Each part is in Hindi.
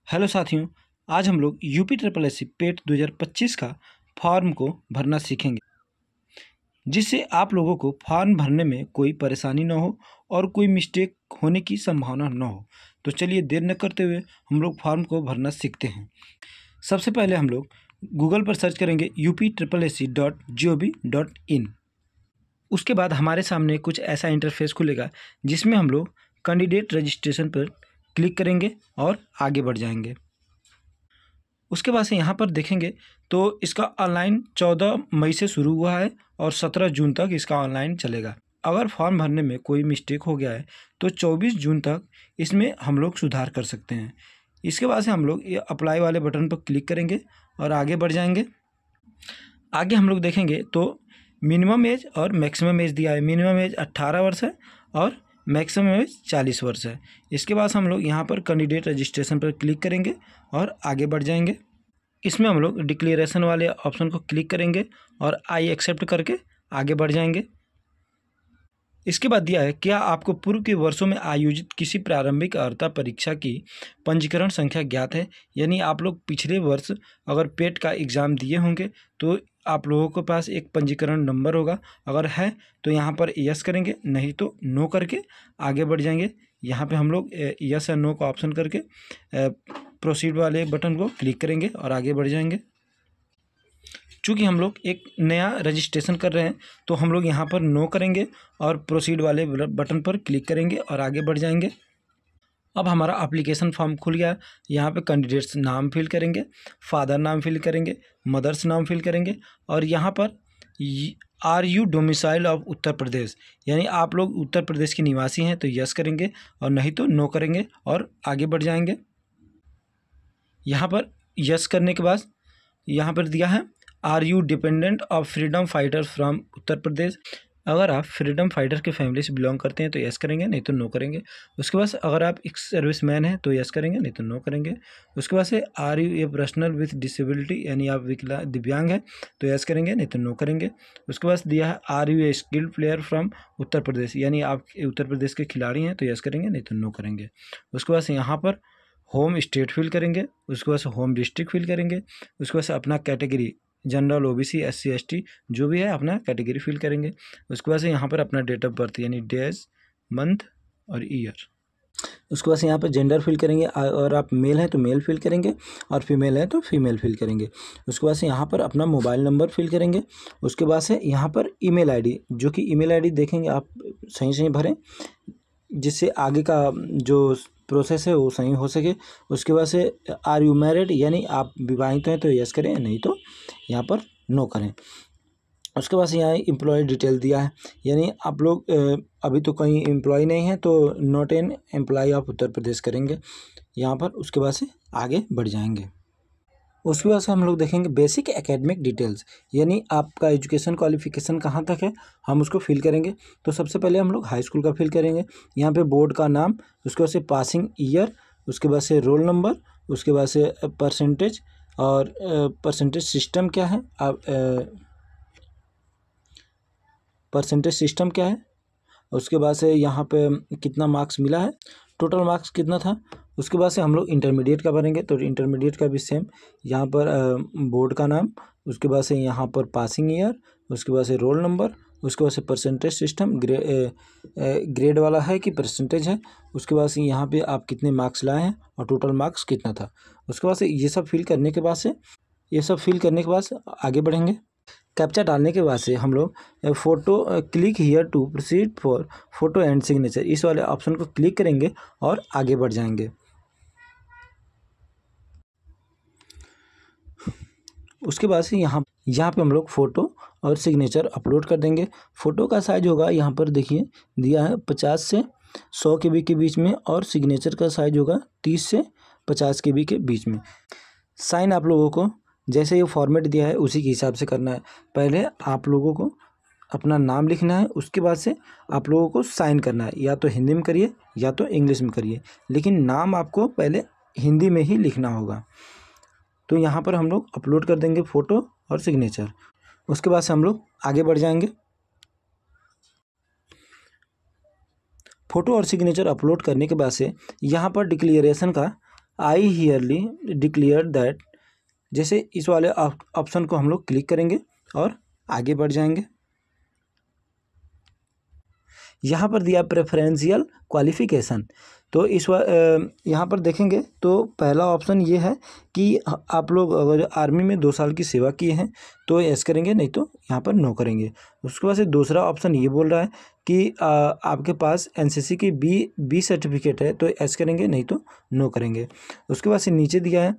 हेलो साथियों, आज हम लोग यूपी ट्रिपल एस सी पेट 2025 का फॉर्म को भरना सीखेंगे, जिससे आप लोगों को फॉर्म भरने में कोई परेशानी ना हो और कोई मिस्टेक होने की संभावना ना हो। तो चलिए देर न करते हुए हम लोग फॉर्म को भरना सीखते हैं। सबसे पहले हम लोग गूगल पर सर्च करेंगे UP SSC.gov.in। उसके बाद हमारे सामने कुछ ऐसा इंटरफेस खुलेगा जिसमें हम लोग कैंडिडेट रजिस्ट्रेशन पर क्लिक करेंगे और आगे बढ़ जाएंगे। उसके बाद से यहाँ पर देखेंगे तो इसका ऑनलाइन 14 मई से शुरू हुआ है और 17 जून तक इसका ऑनलाइन चलेगा। अगर फॉर्म भरने में कोई मिस्टेक हो गया है तो 24 जून तक इसमें हम लोग सुधार कर सकते हैं। इसके बाद से हम लोग ये अप्लाई वाले बटन पर क्लिक करेंगे और आगे बढ़ जाएंगे। आगे हम लोग देखेंगे तो मिनिमम एज और मैक्सिमम एज दिया है। मिनिमम एज 18 वर्ष है और मैक्सिमम एज 40 वर्ष है। इसके बाद हम लोग यहाँ पर कैंडिडेट रजिस्ट्रेशन पर क्लिक करेंगे और आगे बढ़ जाएंगे। इसमें हम लोग डिक्लेरेशन वाले ऑप्शन को क्लिक करेंगे और आई एक्सेप्ट करके आगे बढ़ जाएंगे। इसके बाद दिया है, क्या आपको पूर्व के वर्षों में आयोजित किसी प्रारंभिक अर्हता परीक्षा की पंजीकरण संख्या ज्ञात है। यानी आप लोग पिछले वर्ष अगर पेट का एग्ज़ाम दिए होंगे तो आप लोगों के पास एक पंजीकरण नंबर होगा। अगर है तो यहाँ पर यस करेंगे, नहीं तो नो करके आगे बढ़ जाएंगे। यहाँ पे हम लोग यस या नो का ऑप्शन करके प्रोसीड वाले बटन को क्लिक करेंगे और आगे बढ़ जाएंगे। चूँकि हम लोग एक नया रजिस्ट्रेशन कर रहे हैं तो हम लोग यहाँ पर नो करेंगे और प्रोसीड वाले बटन पर क्लिक करेंगे और आगे बढ़ जाएंगे। अब हमारा एप्लीकेशन फॉर्म खुल गया। यहाँ पे कैंडिडेट्स नाम फिल करेंगे, फादर नाम फिल करेंगे, मदर्स नाम फिल करेंगे और यहाँ पर आर यू डोमिसाइल ऑफ उत्तर प्रदेश, यानी आप लोग उत्तर प्रदेश के निवासी हैं तो यस करेंगे और नहीं तो नो करेंगे और आगे बढ़ जाएंगे। यहाँ पर यस करने के बाद यहाँ पर दिया है, are you dependent of freedom fighter from Uttar Pradesh. अगर आप फ्रीडम फाइटर के फैमिली से बिलोंग करते हैं तो यस करेंगे, नहीं तो नो करेंगे। उसके बाद अगर आप एक सर्विसमैन हैं तो यस करेंगे, नहीं तो नो करेंगे। उसके बाद से are you a personal with disability, यानी आप दिव्यांग हैं तो यस करेंगे, नहीं तो नो करेंगे। उसके बाद दिया है, are you a skilled player from Uttar Pradesh, यानी आप उत्तर प्रदेश के खिलाड़ी हैं तो यस करेंगे, नहीं तो नो करेंगे। उसके बाद से यहाँ पर होम स्टेट फिल करेंगे, उसके बाद से होम डिस्ट्रिक्ट फिल करेंगे, उसके बाद से अपना category general, OBC, SC, ST जो भी है अपना कैटेगरी फिल करेंगे। उसके बाद से यहाँ पर अपना डेट ऑफ बर्थ यानी डेज, मंथ और ईयर। उसके बाद से यहाँ पर जेंडर फिल करेंगे, और आप मेल हैं तो मेल फिल करेंगे और फीमेल हैं तो फीमेल फिल करेंगे। उसके बाद से यहाँ पर अपना मोबाइल नंबर फिल करेंगे। उसके बाद से यहाँ पर ईमेल आईडी, जो कि ईमेल आईडी देखेंगे आप सही भरें, जिससे आगे का जो प्रोसेस है वो सही हो सके। उसके बाद से आर यू मैरिड, यानी आप विवाहित हैं तो यस करें, नहीं तो यहाँ पर नो करें। उसके बाद से यहाँ एम्प्लॉय डिटेल दिया है, यानी आप लोग अभी तो कहीं एम्प्लॉय नहीं है तो not an employ of Uttar Pradesh करेंगे यहाँ पर। उसके बाद से आगे बढ़ जाएंगे। उसके बाद से हम लोग देखेंगे बेसिक एकेडमिक डिटेल्स, यानी आपका एजुकेशन क्वालिफिकेशन कहाँ तक है हम उसको फिल करेंगे। तो सबसे पहले हम लोग हाई स्कूल का फिल करेंगे। यहाँ पे बोर्ड का नाम, उसके बाद से पासिंग ईयर, उसके बाद से रोल नंबर, उसके बाद से परसेंटेज और परसेंटेज सिस्टम क्या है, परसेंटेज सिस्टम क्या है। उसके बाद से यहाँ पे कितना मार्क्स मिला है, टोटल मार्क्स कितना था। उसके बाद से हम लोग इंटरमीडिएट का भरेंगे, तो इंटरमीडिएट का भी सेम, यहाँ पर बोर्ड का नाम, उसके बाद से यहाँ पर पासिंग ईयर, उसके बाद से रोल नंबर, उसके बाद से परसेंटेज सिस्टम, ग्रेड वाला है कि परसेंटेज है। उसके बाद से यहाँ पे आप कितने मार्क्स लाए हैं और टोटल मार्क्स कितना था। उसके बाद से ये सब फिल करने के बाद से आगे बढ़ेंगे। कैप्चा डालने के बाद से हम लोग photo click here to proceed for photo and signature, इस वाले ऑप्शन को क्लिक करेंगे और आगे बढ़ जाएंगे। उसके बाद से यहाँ पे हम लोग फ़ोटो और सिग्नेचर अपलोड कर देंगे। फ़ोटो का साइज होगा, यहाँ पर देखिए दिया है 50 से 100 KB के बीच में, और सिग्नेचर का साइज होगा 30 से 50 KB के बीच में। साइन आप लोगों को जैसे ये फॉर्मेट दिया है उसी के हिसाब से करना है। पहले आप लोगों को अपना नाम लिखना है, उसके बाद से आप लोगों को साइन करना है। या तो हिंदी में करिए या तो इंग्लिश में करिए, लेकिन नाम आपको पहले हिंदी में ही लिखना होगा। तो यहाँ पर हम लोग अपलोड कर देंगे फ़ोटो और सिग्नेचर। उसके बाद से हम लोग आगे बढ़ जाएंगे। फ़ोटो और सिग्नेचर अपलोड करने के बाद से यहाँ पर डिक्लेरेशन का आई हियरली डिक्लेयर दैट, जैसे इस वाले ऑप्शन को हम लोग क्लिक करेंगे और आगे बढ़ जाएंगे। यहाँ पर दिया प्रेफरेंशियल क्वालिफिकेशन, तो यहाँ पर देखेंगे तो पहला ऑप्शन ये है कि आप लोग अगर आर्मी में 2 साल की सेवा किए हैं तो यस करेंगे, नहीं तो यहाँ पर नो करेंगे। उसके बाद से दूसरा ऑप्शन ये बोल रहा है कि आपके पास एनसीसी की बी सर्टिफिकेट है तो यस करेंगे, नहीं तो नो करेंगे। उसके बाद से नीचे दिया है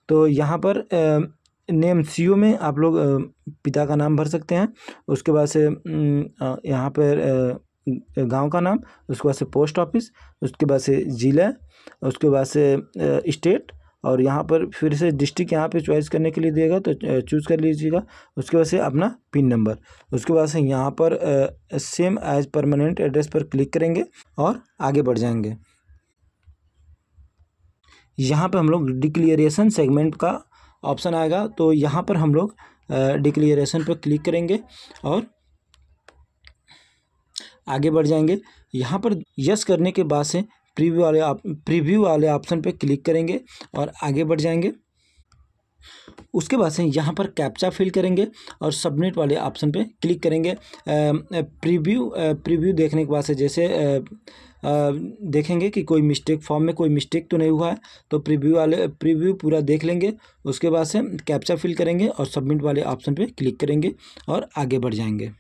तो यहाँ पर नेम सीओ में आप लोग पिता का नाम भर सकते हैं। उसके बाद से यहाँ पर गांव का नाम, उसके बाद से पोस्ट ऑफिस, उसके बाद से जिला, उसके बाद से स्टेट, और यहाँ पर फिर से डिस्ट्रिक्ट यहाँ पे चॉइस करने के लिए दिएगा तो चूज़ कर लीजिएगा। उसके बाद से अपना पिन नंबर, उसके बाद से यहाँ पर सेम एज परमानेंट एड्रेस पर क्लिक करेंगे और आगे बढ़ जाएंगे। यहाँ पे हम लोग डिक्लेरेशन सेगमेंट का ऑप्शन आएगा तो यहाँ पर हम लोग डिक्लेरेशन पर क्लिक करेंगे और आगे बढ़ जाएंगे। यहाँ पर यस करने के बाद से प्रीव्यू वाले ऑप्शन पे क्लिक करेंगे और आगे बढ़ जाएंगे। उसके बाद से यहाँ पर कैप्चा फिल करेंगे और सबमिट वाले ऑप्शन पे क्लिक करेंगे। प्रीव्यू देखने के बाद से जैसे देखेंगे कि कोई मिस्टेक, फॉर्म में कोई मिस्टेक तो नहीं हुआ है, तो प्रीव्यू पूरा देख लेंगे। उसके बाद से कैप्चा फिल करेंगे और सबमिट वाले ऑप्शन पे क्लिक करेंगे और आगे बढ़ जाएंगे।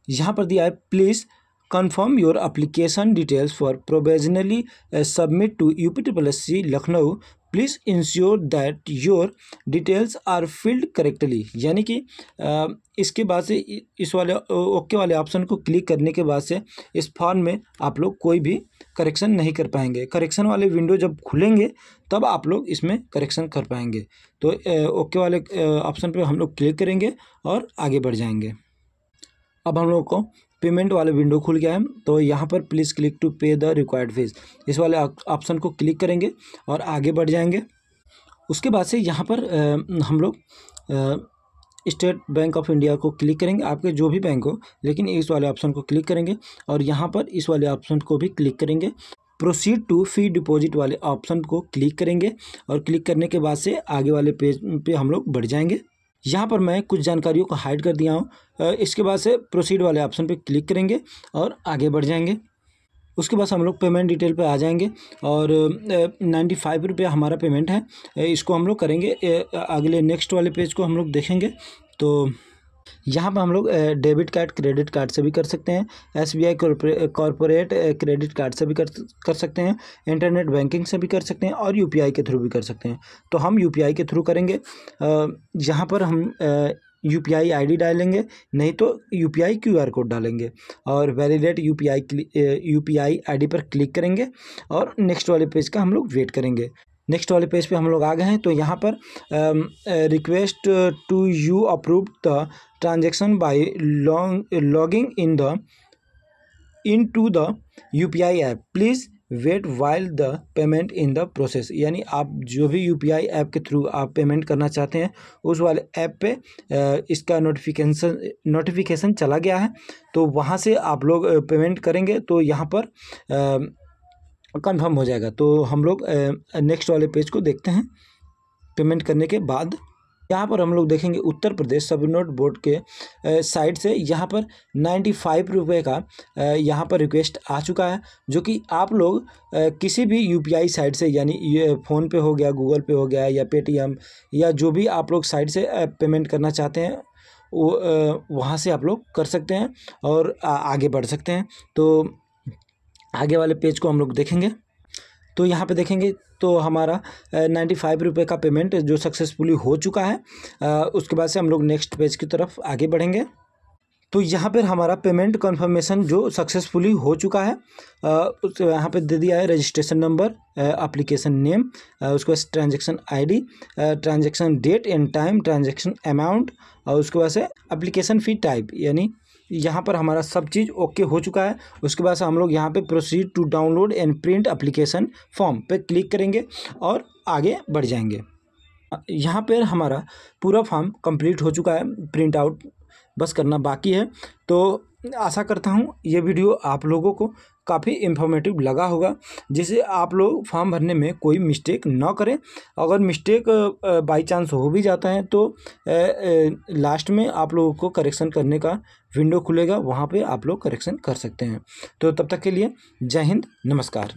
यहाँ पर दिया है please confirm your application details for provisionally submit to UPSSC Lucknow. Please ensure that your details are filled correctly। यानी कि इसके बाद से इस वाले ओके वाले ऑप्शन को क्लिक करने के बाद से इस फॉर्म में आप लोग कोई भी करेक्शन नहीं कर पाएंगे। करेक्शन वाले विंडो जब खुलेंगे तब आप लोग इसमें करेक्शन कर पाएंगे। तो ओके वाले ऑप्शन पे हम लोग क्लिक करेंगे और आगे बढ़ जाएंगे। अब हम लोग को पेमेंट वाले विंडो खुल गया है तो यहाँ पर प्लीज़ क्लिक टू पे द रिक्वायर्ड फीस, इस वाले ऑप्शन को क्लिक करेंगे और आगे बढ़ जाएंगे। उसके बाद से यहाँ पर हम लोग स्टेट बैंक ऑफ इंडिया को क्लिक करेंगे, आपके जो भी बैंक हो, लेकिन इस वाले ऑप्शन को क्लिक करेंगे और यहाँ पर इस वाले ऑप्शन को भी क्लिक करेंगे। प्रोसीड टू फी डिपॉजिट वाले ऑप्शन को क्लिक करेंगे और क्लिक करने के बाद से आगे वाले पेज पे हम लोग बढ़ जाएंगे। यहाँ पर मैं कुछ जानकारियों को हाइड कर दिया हूँ। इसके बाद से प्रोसीड वाले ऑप्शन पे क्लिक करेंगे और आगे बढ़ जाएंगे। उसके बाद हम लोग पेमेंट डिटेल पे आ जाएंगे और 95 रुपया हमारा पेमेंट है, इसको हम लोग करेंगे। अगले नेक्स्ट वाले पेज को हम लोग देखेंगे तो यहाँ पर हम लोग डेबिट कार्ड, क्रेडिट कार्ड से भी कर सकते हैं, SBI कॉर्पोरेट क्रेडिट कार्ड से भी कर सकते हैं, इंटरनेट बैंकिंग से भी कर सकते हैं और UPI के थ्रू भी कर सकते हैं। तो हम UPI के थ्रू करेंगे। यहाँ पर हम UPI ID डालेंगे, नहीं तो UPI QR कोड डालेंगे और वैलिडेट UPI ID पर क्लिक करेंगे और नेक्स्ट वाले पेज का हम लोग वेट करेंगे। नेक्स्ट वाले पेज पे हम लोग आ गए हैं तो यहाँ पर request to you approve the transaction by logging in to the UPI app, please wait while the payment in the process. यानी आप जो भी UPI ऐप के थ्रू आप पेमेंट करना चाहते हैं उस वाले ऐप पे इसका नोटिफिकेशन चला गया है तो वहाँ से आप लोग पेमेंट करेंगे तो यहाँ पर कंफर्म हो जाएगा। तो हम लोग नेक्स्ट वाले पेज को देखते हैं। पेमेंट करने के बाद यहाँ पर हम लोग देखेंगे उत्तर प्रदेश सबनोट बोर्ड के साइड से यहाँ पर 95 रुपये का यहाँ पर रिक्वेस्ट आ चुका है, जो कि आप लोग किसी भी UPI साइट से, यानी फ़ोन पे हो गया, गूगल पे हो गया या पेटीएम या जो भी आप लोग साइट से पेमेंट करना चाहते हैं वो वहाँ से आप लोग कर सकते हैं और आगे बढ़ सकते हैं। तो आगे वाले पेज को हम लोग देखेंगे तो यहाँ पे देखेंगे तो हमारा 95 रुपये का पेमेंट जो सक्सेसफुली हो चुका है। उसके बाद से हम लोग नेक्स्ट पेज की तरफ आगे बढ़ेंगे तो यहाँ पर हमारा पेमेंट कन्फर्मेशन जो सक्सेसफुली हो चुका है यहाँ पे दे दिया है रजिस्ट्रेशन नंबर, एप्लीकेशन नेम, उसके बाद transaction ID, transaction date and time, transaction amount और उसके बाद से एप्लीकेशन फ़ी टाइप, यानी यहाँ पर हमारा सब चीज़ ओके हो चुका है। उसके बाद से हम लोग यहाँ पे proceed to download and print application form पे क्लिक करेंगे और आगे बढ़ जाएंगे। यहाँ पर हमारा पूरा फॉर्म कंप्लीट हो चुका है, प्रिंट आउट बस करना बाकी है। तो आशा करता हूँ ये वीडियो आप लोगों को काफ़ी इन्फॉर्मेटिव लगा होगा, जिससे आप लोग फॉर्म भरने में कोई मिस्टेक ना करें। अगर मिस्टेक बाय चांस हो भी जाता है तो लास्ट में आप लोगों को करेक्शन करने का विंडो खुलेगा, वहाँ पे आप लोग करेक्शन कर सकते हैं। तो तब तक के लिए जय हिंद, नमस्कार।